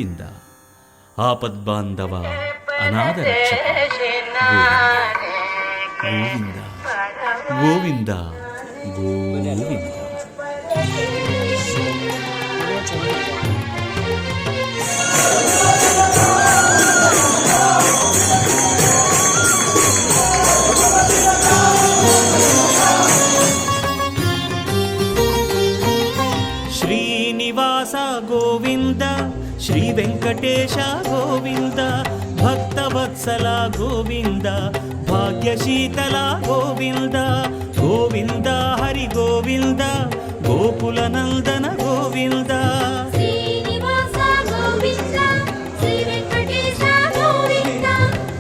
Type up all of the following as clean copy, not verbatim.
ಗೋವಿಂದ. ಆಪದ್ಬಾಂಧವ ಅನಾಥ ರಕ್ಷಕ ಗೋವಿಂದ ಗೋವಿಂದ ಗೋವಿಂದ. ಶ್ರೀನಿವಾಸ ಗೋವಿಂದ, ಶ್ರೀ ವೆಂಕಟೇಶ ಗೋವಿಂದ, ಭಕ್ತವತ್ಸಲ ಗೋವಿಂದ, ಭಾಗ್ಯಶೀತಲ ಗೋವಿಂದ, ಗೋವಿಂದ ಹರಿ ಗೋವಿಂದ, ಗೋಕುಲನಂದನ ಗೋವಿಂದ. ಶ್ರೀನಿವಾಸ ಗೋವಿಂದ, ಶ್ರೀ ವೆಂಕಟೇಶ ಗೋವಿಂದ,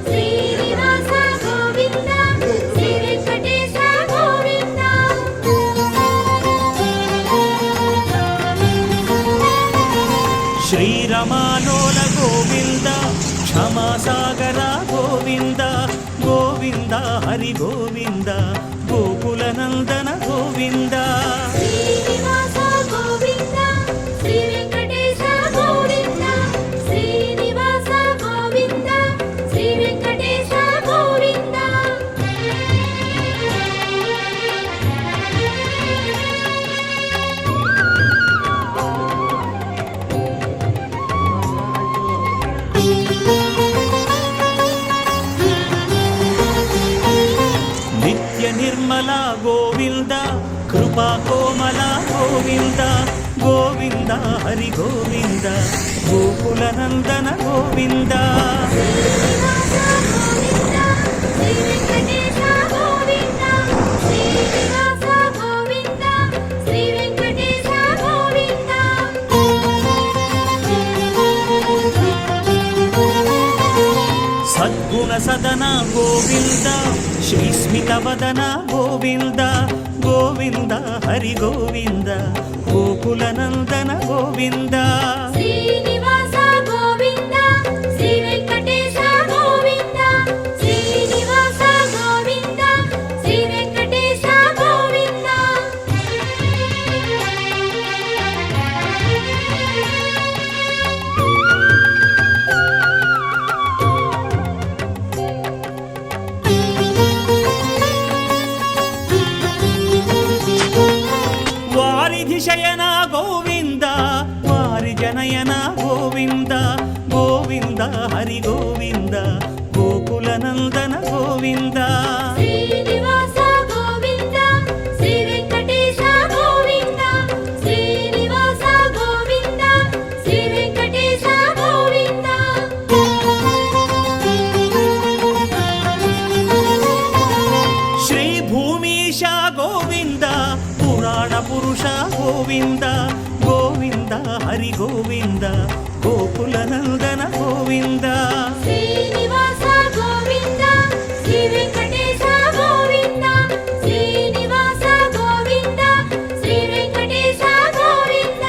ಶ್ರೀನಿವಾಸ ಗೋವಿಂದ, ಶ್ರೀ ವೆಂಕಟೇಶ ಗೋವಿಂದ. ಶ್ರೀರಮಾಲೋಲ ಗೋವಿಂದ, ಕ್ಷಮಾಸಾಗರ ಗೋವಿಂದ, ಗೋವಿಂದ ಹರಿ ಗೋವಿಂದ, ಗೋಕುಲನಂದನ ಗೋವಿಂದ. ಶ್ರೀನಿವಾಸ ಗೋವಿಂದ, ಶ್ರೀ ವೆಂಕಟೇಶ ಗೋವಿಂದ, ಶ್ರೀನಿವಾಸ ಗೋವಿಂದ, ಶ್ರೀ ವೆಂಕಟೇಶ ಗೋವಿಂದ. ನಿತ್ಯ ನಿರ್ಮಲ ಗೋವಿಂದ, ಕೃಪಾ ಕೋಮಲ ಗೋವಿಂದ, ಗೋವಿಂದ ಹರಿ ಗೋವಿಂದ, ಗೋಕುಲನಂದನ ಗೋವಿಂದ. ಶ್ರೀನಿವಾಸ ಗೋವಿಂದ, ಶ್ರೀ ವೆಂಕಟೇಶ ಗೋವಿಂದ, ಶ್ರೀನಿವಾಸ ಗೋವಿಂದ, ಶ್ರೀ ವೆಂಕಟೇಶ ಗೋವಿಂದ. ಸದ್ಗುಣ ಸದನ ಗೋವಿಂದ, ಶ್ರೀ ಸ್ಮಿತವದನ ಗೋವಿಂದ, ಗೋವಿಂದ ಹರಿ ಗೋವಿಂದ, ಗೋಕುಲನಂದನ ಗೋವಿಂದ. ಶ್ರೀನಿವಾಸ ಗೋವಿಂದ, ಶ್ರೀ ವೆಂಕಟೇಶ ಗೋವಿಂದ, ಶ್ರೀನಿವಾಸ ಗೋವಿಂದ, ಶ್ರೀ ವೆಂಕಟೇಶ ಗೋವಿಂದ. ವಾರಿಧಿ ಶಯನ ಗೋವಿಂದ, ವಾರಿಜನಯನ ಗೋವಿಂದ, ಗೋವಿಂದ ಹರಿ ಗೋವಿಂದ, ಗೋಕುಲನಂದನ ಗೋವಿಂದ. ಶ್ರೀನಿವಾಸ ಗೋವಿಂದ, ಶ್ರೀ ವೆಂಕಟೇಶ ಗೋವಿಂದ, ಶ್ರೀನಿವಾಸ ಗೋವಿಂದ, ಶ್ರೀ ವೆಂಕಟೇಶ ಗೋವಿಂದ. ಶ್ರೀ ಭೂಮೀಶ ಗೋವಿಂದ, ಪುರಾಣ ಪುರುಷ ಗೋವಿಂದ, ಗೋವಿಂದ ಹರಿ ಗೋವಿಂದ, ಗೋಕುಲನಂದನ ಗೋವಿಂದ. ಶ್ರೀನಿವಾಸ ಗೋವಿಂದ, ಶ್ರೀ ವೆಂಕಟೇಶ ಗೋವಿಂದ, ಶ್ರೀನಿವಾಸ ಗೋವಿಂದ, ಶ್ರೀ ವೆಂಕಟೇಶ ಗೋವಿಂದ.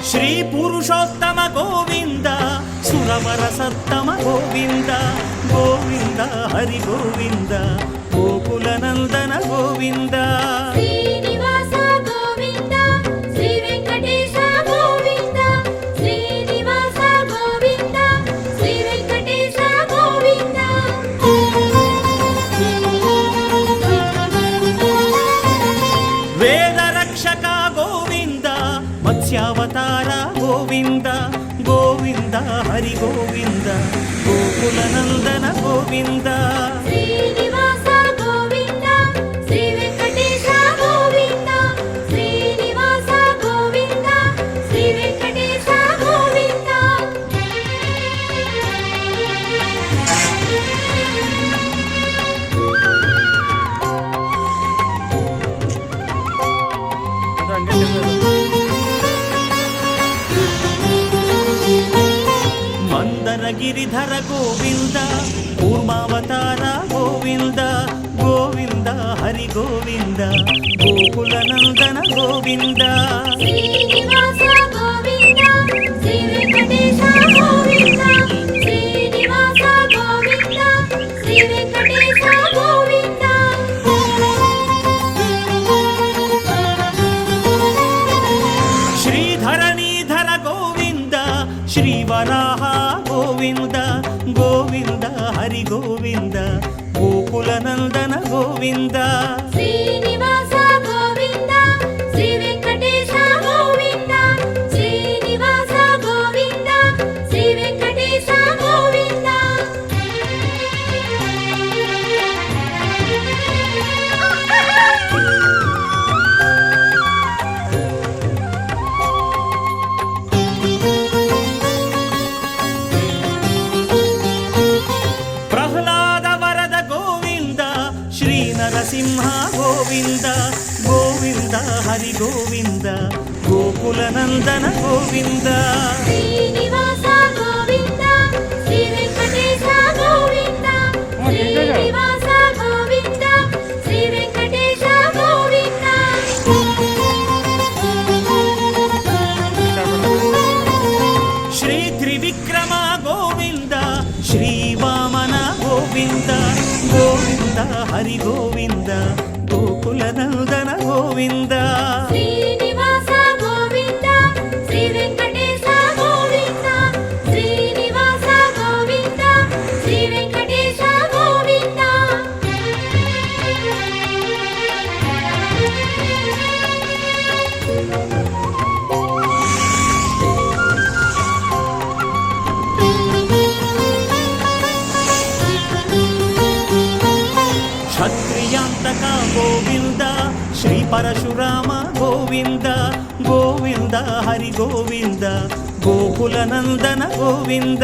ಶ್ರೀ ಪುರುಷೋತ್ತಮ ಗೋವಿಂದ, ಸುರವರ ಸತ್ತಮ ಗೋವಿಂದ, ಗೋವಿಂದ ಹರಿ ಗೋವಿಂದ, ಗೋಕುಲನಂದನ ಗೋವಿಂದ. ಶ್ರೀನಿವಾಸ ಗೋವಿಂದ, ಶ್ರೀ ವೆಂಕಟೇಶ ಗೋವಿಂದ, ಶ್ರೀನಿವಾಸ ಗೋವಿಂದ, ಶ್ರೀ ವೆಂಕಟೇಶ ಗೋವಿಂದ. ವೇದ ರಕ್ಷಕ ಗೋವಿಂದ, ಮತ್ಸ್ಯಾವತಾರ ಗೋವಿಂದ, ಗೋವಿಂದ ಹರಿ ಗೋವಿಂದ, ಗೋಕುಲನಂದನ ಗೋವಿಂದ. ಶ್ರೀನಿವಾಸ ಗೋವಿಂದ, ಶ್ರೀ ವೆಂಕಟೇಶ ಗೋವಿಂದ, ಶ್ರೀನಿವಾಸ ಗೋವಿಂದ, ಶ್ರೀ ವೆಂಕಟೇಶ ಗೋವಿಂದ. ಮಂದರಗಿರಿಧರ ಗೋವಿಂದ, ಕೂರ್ಮಾವತಾರ ಗೋವಿಂದ, ಗೋವಿಂದ ಹರಿ ಗೋವಿಂದ, ಗೋಕುಲನಂದನ ಗೋವಿಂದ. ಶ್ರೀನಿವಾಸ ಗೋವಿಂದ, ಶ್ರೀ ವೆಂಕಟೇಶ శ్రీవరాహ గోవింద గోవింద హరి గోవింద గోకులనందన గోవింద శ్రీనివాస గోవింద శ్రీ వెంకటేశ గోవింద శ్రీనివాస గోవింద శ్రీ వెంకటేశ గోవింద ప్రహ్లాద వరద గోవింద శ్రీ నరసింహ గోవింద గోవింద హరి గోవింద గోకులనందన గోవింద శ్రీనివాస గోవింద శ్రీ వెంకటేశ గోవింద శ్రీనివాస గోవింద శ్రీ వెంకటేశ గోవింద శ్రీ త్రివిక్రమ గోవింద శ్రీ వామన గోవింద గోవింద హరి గోవింద గోకులనందన గోవింద శ్రీనివాస గోవింద శ్రీ వెంకటేశ గోవింద శ్రీనివాస గోవింద శ్రీ వెంకటేశ గోవింద క్షత్రియాంతక గోవింద శ్రీ పరశురామ గోవింద గోవింద హరి గోవింద గోకులనందన గోవింద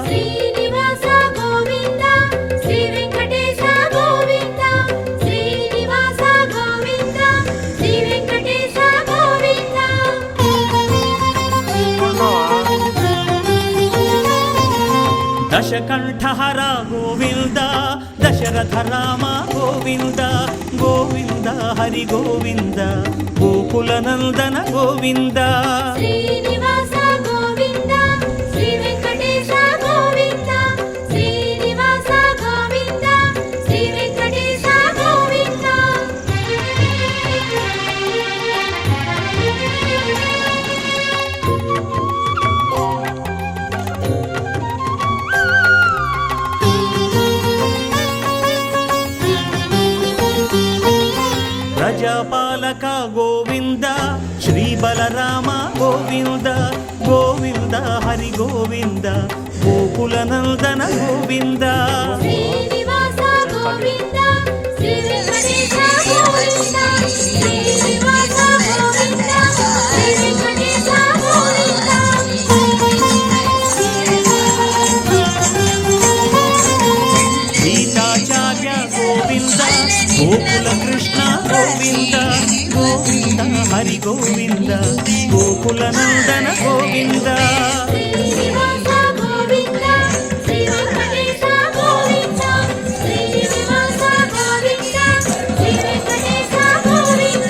శ్రీనివాస గోవింద శ్రీ వెంకటేశ గోవింద శ్రీనివాస గోవింద శ్రీ వెంకటేశ గోవింద దశకంఠహర గోవింద దశరథ రామ గోవింద గోవింద హరి గోవింద గోకులనందన గోవింద శ్రీనివాస గోవింద శ్రీ వెంకటేశ గోవింద శ్రీనివాస గోవింద శ్రీ వెంకటేశ గోవింద ప్రజాపాలక గోవింద శ్రీ బలరామ గోవింద గోవింద హరి గోవింద గోకులనందన గోవింద శ్రీనివాస గోవింద శ్రీ వెంకటేశ గోవింద శ్రీనివాస గోవింద శ్రీ వెంకటేశ గోవింద గీతాచార్య గోవింద గోకుల కృష్ణ గోవింద గోవింద హరి గోవింద గోకులనందన గోవింద శ్రీనివాస గోవింద శ్రీ వెంకటేశ గోవింద శ్రీనివాస గోవింద శ్రీ వెంకటేశ గోవింద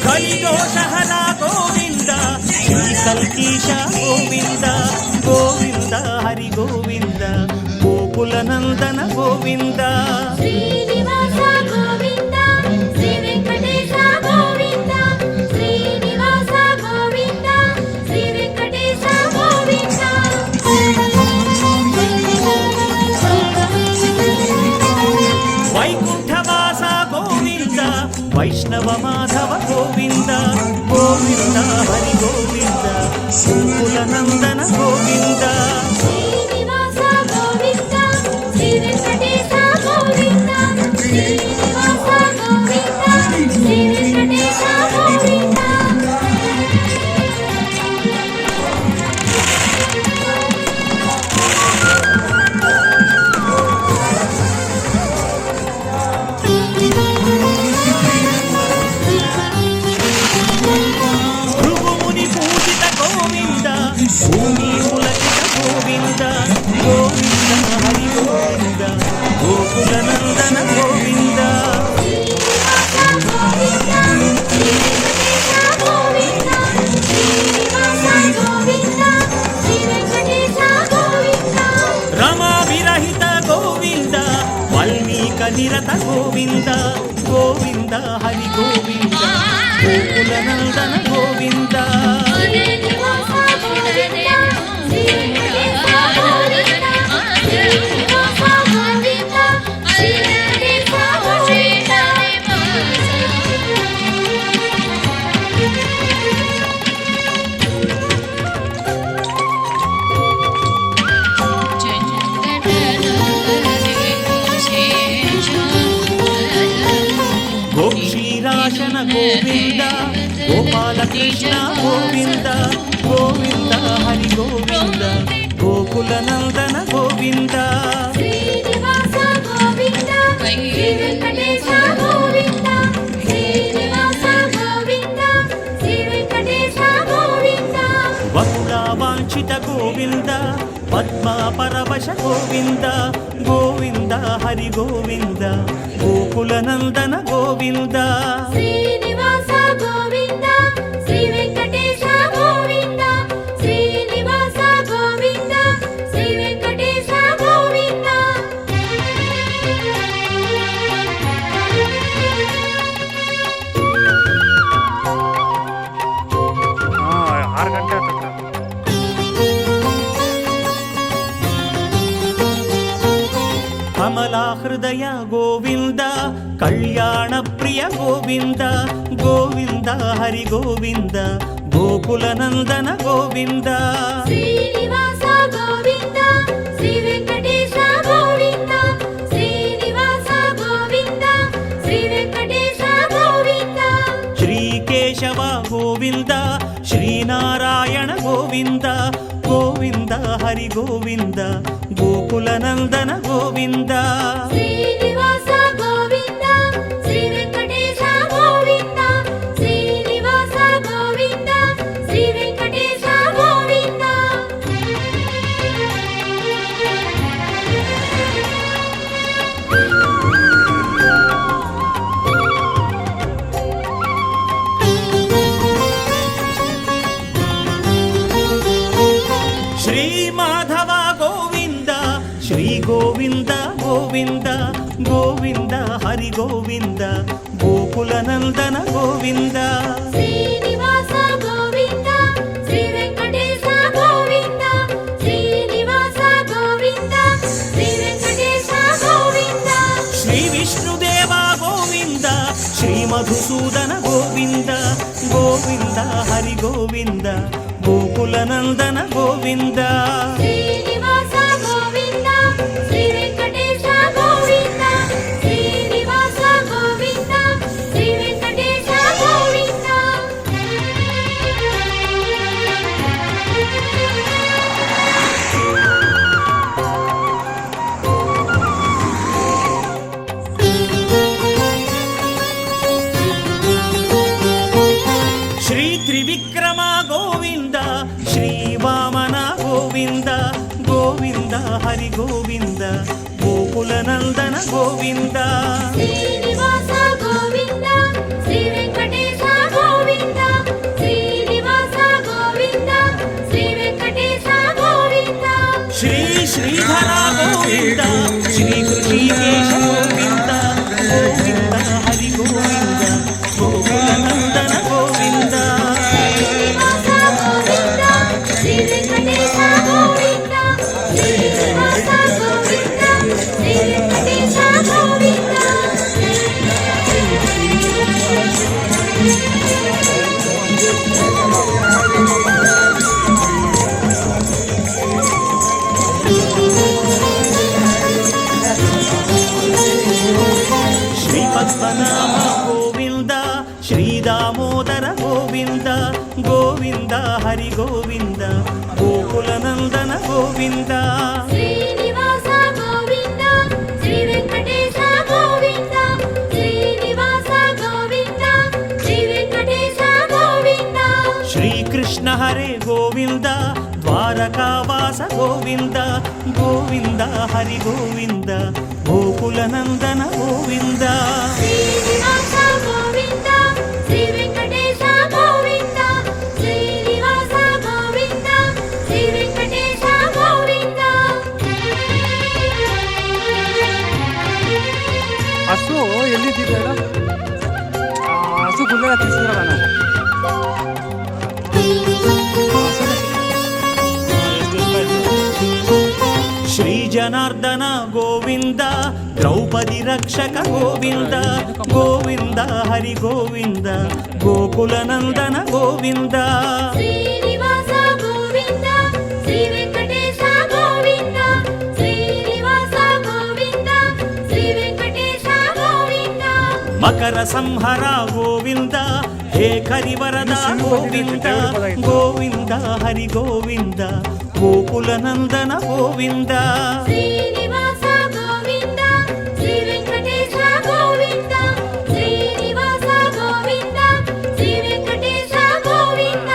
కలిదోషహర గోవింద శ్రీ కల్కీశ గోవింద గోవింద హరి గోవింద గోకులనందన గోవింద శ్రీనివాస గోవింద శ్రీ వెంకటేశ గోవింద శ్రీనివాస గోవింద శ్రీ వెంకటేశ గోవింద వైకుంఠవాస గోవింద వైష్ణవ మాధవ గోవింద గోవింద హరి గోవింద గోకులనందన గోవింద శ్రీనివాస గోవింద శ్రీ వెంకటేశ గోవింద శ్రీనివాస గోవింద శ్రీ వెంకటేశ గోవింద భృగుముని పూజిత గోవింద భూమి పులకిత గోవింద గోవింద హరి గోవింద గోకులనందన గోవింద శ్రీనివాస గోవింద శ్రీ వెంకటేశ గోవింద శ్రీనివాస గోవింద శ్రీ నిరత గోవింద గోవింద హరి గోవింద గోకుల నందన గోవింద శ్రీనివాస గోవింద శ్రీ వెంకటేశ గోవింద శ్రీనివాస గోవింద శ్రీ వెంకటేశ గోవింద గోక్షీరాశన గోవింద గోపాలకృష్ణ గోవింద గోవింద హరి గోవింద గోకుల నందన గోవింద శ్రీనివాస గోవింద శ్రీ వెంకటేశ గోవింద శ్రీనివాస గోవింద శ్రీ వెంకటేశ గోవింద వకులా వాంఛిత గోవింద పద్మా పరవశ గోవింద గోవింద హరి గోవింద గోకుల నందన గోవింద శ్రీనివాస గోవింద శ్రీ వెంకటేశ గోవింద శ్రీనివాస గోవింద శ్రీ వెంకటేశ గోవింద 6 ಗಂಟೆ ಆತಕ್ಕ. కమలా హృదయ గోవింద కళ్యాణ ప్రియ గోవింద గోవింద హరి గోవింద గోకుల నందన గోవింద శ్రీనివాస గోవింద శ్రీ వెంకటేశ గోవింద శ్రీనివాస గోవింద శ్రీ వెంకటేశ గోవింద శ్రీకేశవ గోవింద శ్రీనారాయణ గోవింద గోవింద హరి గోవింద గోకుల నందన గోవింద శ్రీనివాస గోవింద శ్రీ వెంకటేశ గోవింద శ్రీనివాస గోవింద శ్రీ వెంకటేశ గోవింద శ్రీ మాధవ గోవింద శ్రీ గోవింద గోవింద గోవింద హరి గోవింద గోకుల నందన గోవింద శ్రీనివాస గోవింద శ్రీ వెంకటేశ గోవింద శ్రీనివాస గోవింద శ్రీ వెంకటేశ గోవింద శ్రీ విష్ణుదేవ గోవింద శ్రీ మధుసూదన గోవింద గోవింద హరి గోవింద గోకుల నందన గోవింద శ్రీనివాస గోవింద శ్రీ వెంకటేశ గోవింద శ్రీనివాస గోవింద శ్రీ వెంకటేశ గోవింద శ్రీ త్రివిక్రమ గోవింద శ్రీ వామన గోవింద గోవింద హరి గోవింద గోకుల నందన గోవింద శ్రీనివాస గోవింద శ్రీ వెంకటేశ గోవింద శ్రీనివాస గోవింద శ్రీ వెంకటేశ గోవింద శ్రీ శ్రీధర గోవింద శ్రీ కృషికేశ గోవింద గోవింద హరి గోవింద గోకుల నందన గోవింద శ్రీనివాస గోవింద శ్రీ వెంకటేశ గోవింద శ్రీనివాస గోవింద శ్రీ వెంకటేశ గోవింద శ్రీ పద్మనాభ గోవింద శ్రీ దామోదర గోవింద గోవింద హరి గోవింద గోకుల నందన గోవింద శ్రీనివాస గోవింద శ్రీ వెంకటేశ గోవింద శ్రీనివాస గోవింద శ్రీ వెంకటేశ గోవింద శ్రీకృష్ణ హరే గోవింద ద్వారకావాస గోవింద గోవింద హరి గోవింద గోకుల నందన గోవింద శ్రీనివాస గోవింద శ్రీ వెంకటేశ గోవింద శ్రీనివాస గోవింద శ్రీ వెంకటేశ గోవింద ఎన్నిద్దిద్దు అసు గుళ్ళ తీసుకురా నువ్వు శ్రీ జనార్దన గోవింద ద్రౌపది రక్షక గోవింద గోవింద హరి గోవింద గోకుల నందన గోవింద శ్రీనివాస గోవింద శ్రీ వెంకటేశ గోవింద శ్రీనివాస గోవింద శ్రీ వెంకటేశ గోవింద మకర సంహర గోవింద హే కరివరద గోవింద గోవింద హరి గోవింద గోకుల నందన గోవింద శ్రీనివాస గోవింద శ్రీ వెంకటేశ గోవింద శ్రీనివాస గోవింద శ్రీ వెంకటేశ గోవింద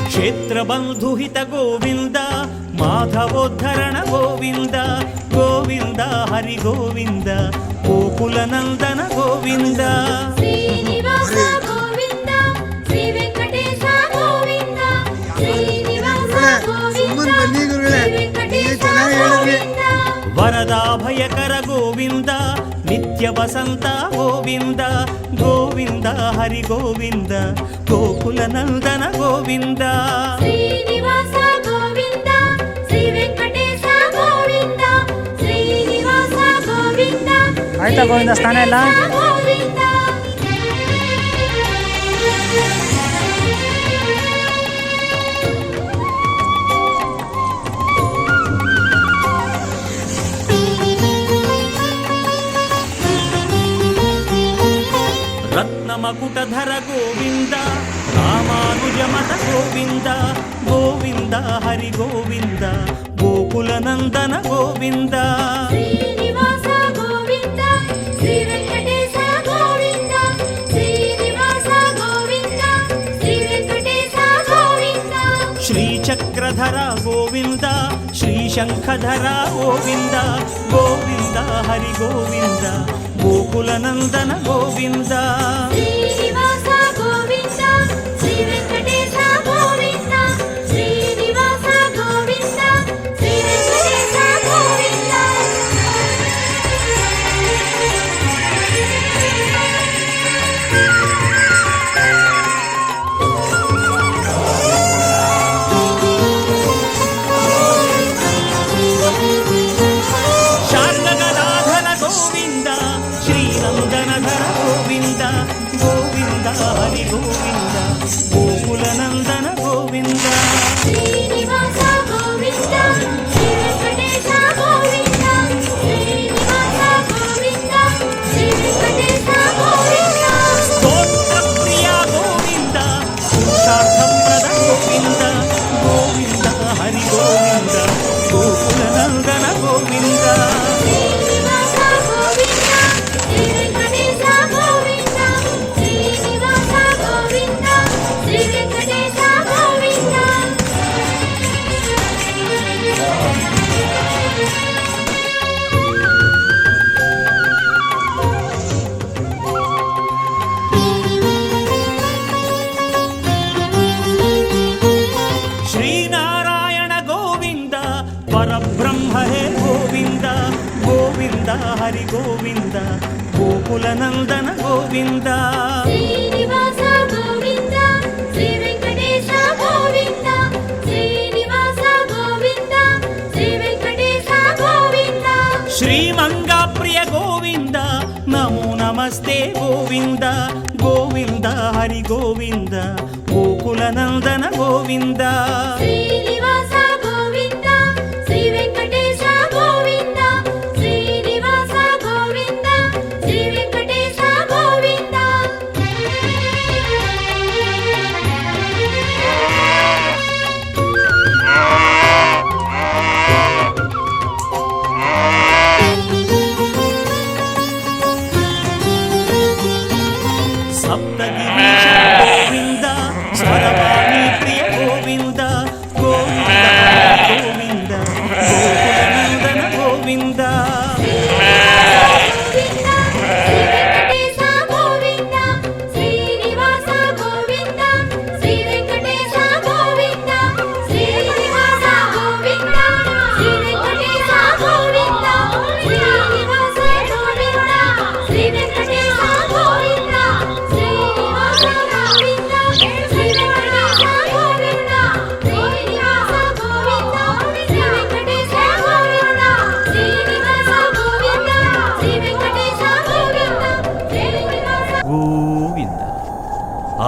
క్షేత్రబంధుహిత గోవింద మాధవోద్ధరణ గోవింద గోవింద హరి గోవింద గోకుల నందన గోవింద శ్రీనివాస గోవింద శ్రీ వెంకటేశ గోవింద శ్రీనివాస గోవింద శ్రీ వెంకటేశ గోవింద వరదాభయకర గోవింద నిత్య వసంత గోవింద గోవింద హరి గోవింద గోకుల నందన గోవింద శ్రీనివాస గోవింద శ్రీ వెంకటేశ గోవింద శ్రీనివాస గోవింద ಆಯ್ತಾ ಗೋವಿಂದ ಸ್ಥಾನ ಇಲ್ಲ గోవింద రత్నమకుటధర గోవింద రామానుజమత గోవింద గోవింద హరి గోవింద గోకుల నందన గోవింద శ్రీనివాస గోవింద శ్రీ వెంకటేశ గోవింద శ్రీనివాస గోవింద శ్రీ వెంకటేశ గోవింద శ్రీచక్రధర గోవింద శ్రీశంఖధర గోవింద గోవింద హరి గోవింద గోకుల నందన గోవింద శ్రీనివాస గోవింద శ్రీ వెంకటేశ గోవింద శ్రీనివాస గోవింద శ్రీ వెంకటేశ గోవింద శార్గగదాధర గోవింద శ్రీనందనధర గోవింద గోవింద హరి గోవింద గోకుల నందన గోవింద శ్రీనివాస గోవింద శ్రీ వెంకటేశ గోవింద శ్రీనివాస గోవింద శ్రీ వెంకటేశ గోవింద స్తోత్ర ప్రియ గోవింద పురుషార్థప్రద గోవింద గోవింద హరి గోవింద గోకుల నందన గోవింద శ్రీనివాస గోవింద శ్రీ వెంకటేశ గోవింద శ్రీనివాస గోవింద శ్రీ వెంకటేశ గోవింద శ్రీనారాయణ గోవింద పరబ్రహ్మ హే గోవింద గోవింద హరి గోవింద గోకుల నందన గోవింద శ్రీనివాస గోవింద శ్రీ వెంకటేశ గోవింద శ్రీనివాస గోవింద శ్రీ వెంకటేశ గోవింద శ్రీమంగా ప్రియ గోవింద నమో నమస్తే గోవింద గోవింద హరి గోవింద గోకుల నందన గోవింద శ్రీనివాస గోవింద శ్రీ వెంకటేశ గోవింద శ్రీనివాస గోవింద శ్రీ వెంకటేశ గోవింద సప్తగిరీశ గోవింద స్వరవాణి ప్రియ గోవింద గోవింద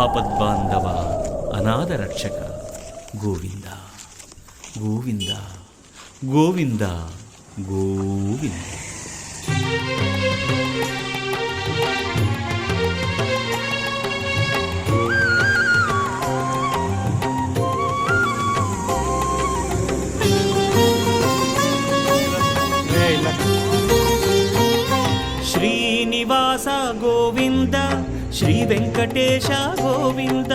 ಆಪದ್ಬಾಂಧವ ಅನಾಥ ರಕ್ಷಕ ಗೋವಿಂದ ಗೋವಿಂದ ಗೋವಿಂದ ಗೋವಿಂದ. ಶ್ರೀನಿವಾಸ ಗೋವಿಂದ, ಶ್ರೀ ವೆಂಕಟೇಶ ಗೋವಿಂದ,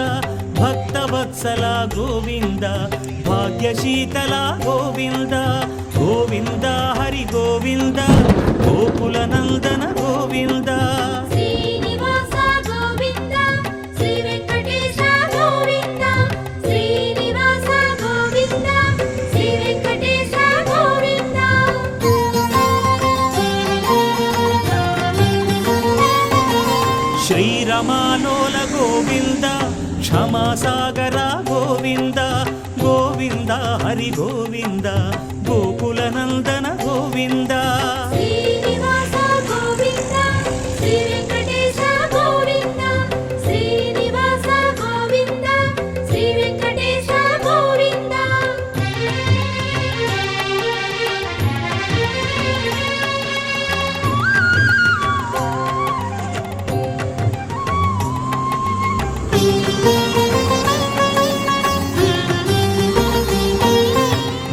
ಭಕ್ತವತ್ಸಲ ಗೋವಿಂದ, ಭಾಗ್ಯಶೀತಲ ಗೋವಿಂದ, ಗೋವಿಂದ ಹರಿ ಗೋವಿಂದ, ಗೋಕುಲನಂದನ ಗೋವಿಂದ. ಶ್ರೀನಿವಾಸ ಗೋವಿಂದ, ಶ್ರೀ ವೆಂಕಟೇಶ ಗೋವಿಂದ, ಶ್ರೀನಿವಾಸ ಗೋವಿಂದ, ಶ್ರೀ ವೆಂಕಟೇಶ ಗೋವಿಂದ. ಶ್ರೀರಮಾಲೋಲ ಗೋವಿಂದ, ಕ್ಷಮಾಸಾಗರ ಗೋವಿಂದ, ಗೋವಿಂದ ಹರಿ ಗೋವಿಂದ, ಗೋಕುಲನಂದನ ಗೋವಿಂದ. ಶ್ರೀನಿವಾಸ ಗೋವಿಂದ, ಶ್ರೀ ವೆಂಕಟೇಶ ಗೋವಿಂದ, ಶ್ರೀನಿವಾಸ ಗೋವಿಂದ, ಶ್ರೀ ವೆಂಕಟೇಶ ಗೋವಿಂದ.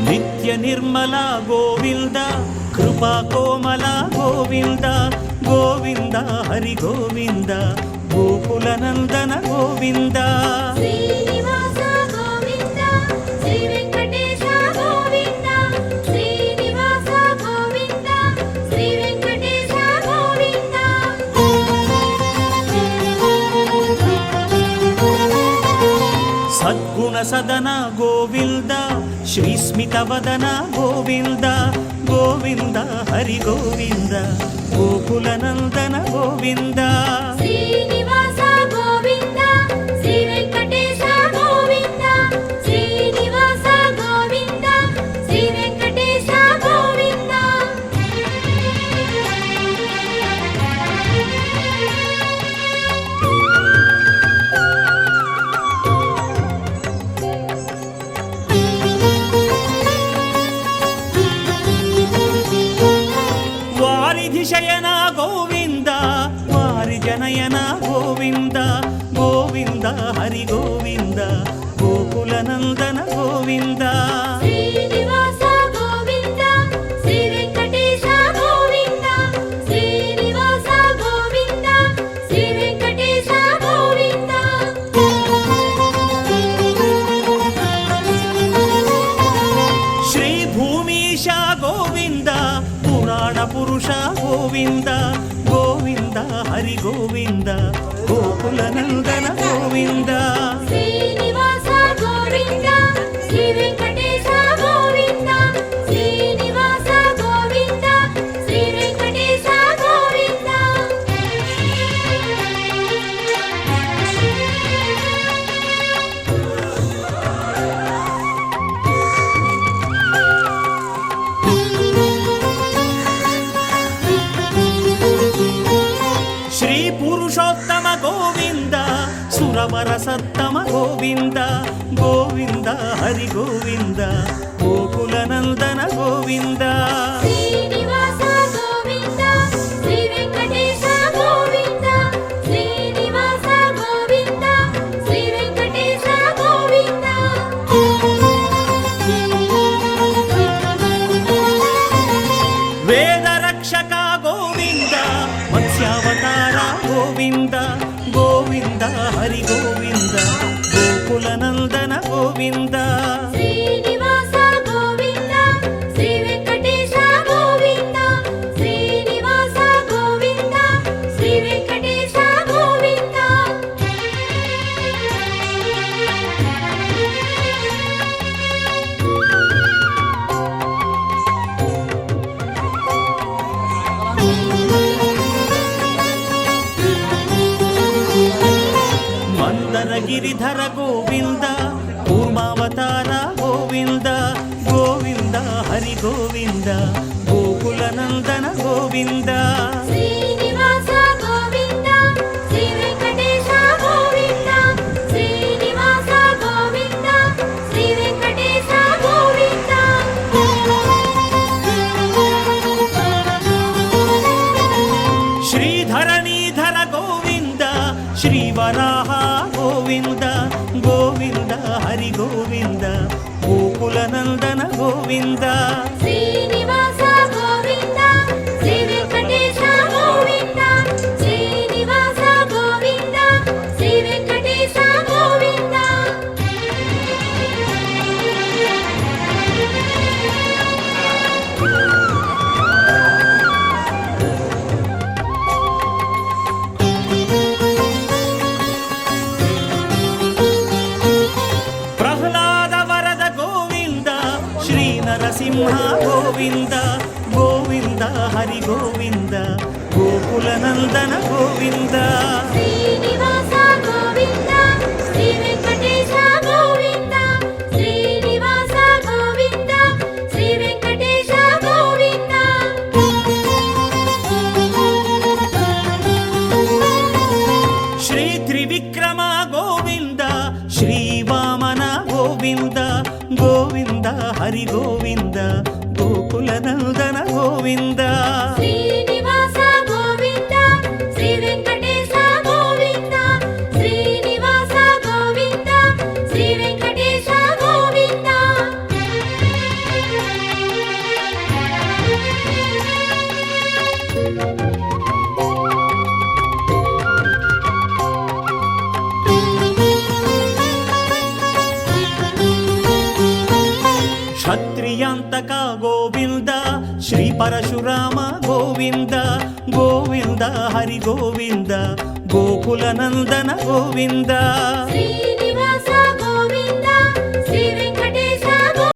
ನಿತ್ಯ ನಿರ್ಮಲ ಗೋವಿಂದ, ಕೃಪಾ ಕೋಮಲ ಗೋವಿಂದ, ಗೋವಿಂದ ಹರಿ ಗೋವಿಂದ, ಗೋಕುಲನಂದನ ಗೋವಿಂದ. ಶ್ರೀನಿವಾಸ ಗೋವಿಂದ, ಶ್ರೀ ವೆಂಕಟೇಶ ಗೋವಿಂದ, ಶ್ರೀನಿವಾಸ ಗೋವಿಂದ, ಶ್ರೀ ವೆಂಕಟೇಶ ಗೋವಿಂದ. ಸದ್ಗುಣ ಸದನ ಗೋವಿಂದ, ಶ್ರೀ ಸ್ಮಿತವದನ ಗೋವಿಂದ, ಗೋವಿಂದ ಹರಿ ಗೋವಿಂದ, ಗೋಕುಲನಂದನ ಗೋವಿಂದ. ಶ್ರೀನಿವಾಸ ಗೋವಿಂದ, ಶ್ರೀ ವೆಂಕಟೇಶ ಗೋವಿಂದ, ಶ್ರೀನಿವಾಸ ಗೋವಿಂದ, ಶ್ರೀ ವೆಂಕಟೇಶ ಗೋವಿಂದ. ವಾರಿಧಿ ಶಯನ ಗೋವಿಂದ, ವಾರಿಜನಯನ ಗೋವಿಂದ, ಗೋವಿಂದ ಹರಿ ಗೋವಿಂದ, ಗೋಕುಲನಂದನ ಗೋವಿಂದ. ಶ್ರೀನಿವಾಸ ಗೋವಿಂದ, ಶ್ರೀ ವೆಂಕಟೇಶ ಗೋವಿಂದ, ಶ್ರೀನಿವಾಸ ಗೋವಿಂದ, ಶ್ರೀ ವೆಂಕಟೇಶ ಗೋವಿಂದ. ಶ್ರೀ ಭೂಮೀಶ ಗೋವಿಂದ, ಪುರಾಣ ಪುರುಷ ಗೋವಿಂದ, ಗೋವಿಂದ ಹರಿ ಗೋವಿಂದ, ಗೋಕುಲನಂದನ ಗೋವಿಂದ. ಶ್ರೀನಿವಾಸ ಗೋವಿಂದ, ಶ್ರೀ ವೆಂಕಟೇಶ ಗೋವಿಂದ, ಶ್ರೀನಿವಾಸ ಗೋವಿಂದ, ಶ್ರೀ ವೆಂಕಟೇಶ ಗೋವಿಂದ. ಶ್ರೀ ಪುರುಷೋತ್ತಮ ಗೋವಿಂದ, ಸುರವರ ಸತ್ತಮ ಗೋವಿಂದ, ಗೋವಿಂದ ಹರಿ ಗೋವಿಂದ, ಗೋಕುಲನಂದನ ಗೋವಿಂದ. ಶ್ರೀನಿವಾಸ ಗೋವಿಂದ, ಶ್ರೀ ವೆಂಕಟೇಶ ಗೋವಿಂದ, ಶ್ರೀನಿವಾಸ ಗೋವಿಂದ, ಶ್ರೀ ವೆಂಕಟೇಶ ಗೋವಿಂದ. ವೇದ ರಕ್ಷಕ ಗೋವಿಂದ, ಮತ್ಸ್ಯಾವತಾರ ಗೋವಿಂದ, ಗೋವಿಂದ ಹರಿ ಗೋವಿಂದ, ಗೋಕುಲನಂದನ ಗೋವಿಂದ. ಶ್ರೀನಿವಾಸ ಗೋವಿಂದ, ಶ್ರೀ ವೆಂಕಟೇಶ ಗೋವಿಂದ, ಶ್ರೀನಿವಾಸ ಗೋವಿಂದ, ಶ್ರೀ ವೆಂಕಟೇಶ ಗೋವಿಂದ. ಮಂದರ ಗಿರಿಧರ ಗೋವಿಂದ, ಕೂರ್ಮಾವತಾರ ಗೋವಿಂದ, ಗೋವಿಂದ ಹರಿ ಗೋವಿಂದ, ಗೋಕುಲನಂದನ ಗೋವಿಂದ. ಶ್ರೀನಿವಾಸ ಗೋವಿಂದ, ಶ್ರೀ ವೆಂಕಟೇಶ ಗೋವಿಂದ, గోవింద శ్రీనివాస గోవింద శ్రీ వెంకటేశ గోవింద శ్రీనివాస గోవింద శ్రీ వెంకటేశ గోవింద ప్రహ్లాద వరద గోవింద శ్రీ నరసింహ గోవింద గోవింద హరి గోవింద గోకుల నందన గోవింద శ్రీనివాస గోవింద శ్రీ వెంకటేశ గోవింద శ్రీనివాస గోవింద శ్రీ వెంకటేశ గోవింద శ్రీ త్రివిక్రమ గోవింద శ్రీ వామన గోవింద గోవింద హరి గోవింద గోకుల నందన గోవింద శ్రీనివాస గోవింద శ్రీ వెంకటేశ గోవింద శ్రీనివాస గోవింద శ్రీ వెంకటేశ గోవింద క్షత్రియాంతక గోవింద శ్రీ పరశురామ గోవింద గోవింద హరి గోవింద గోకుల నందన గోవింద శ్రీనివాస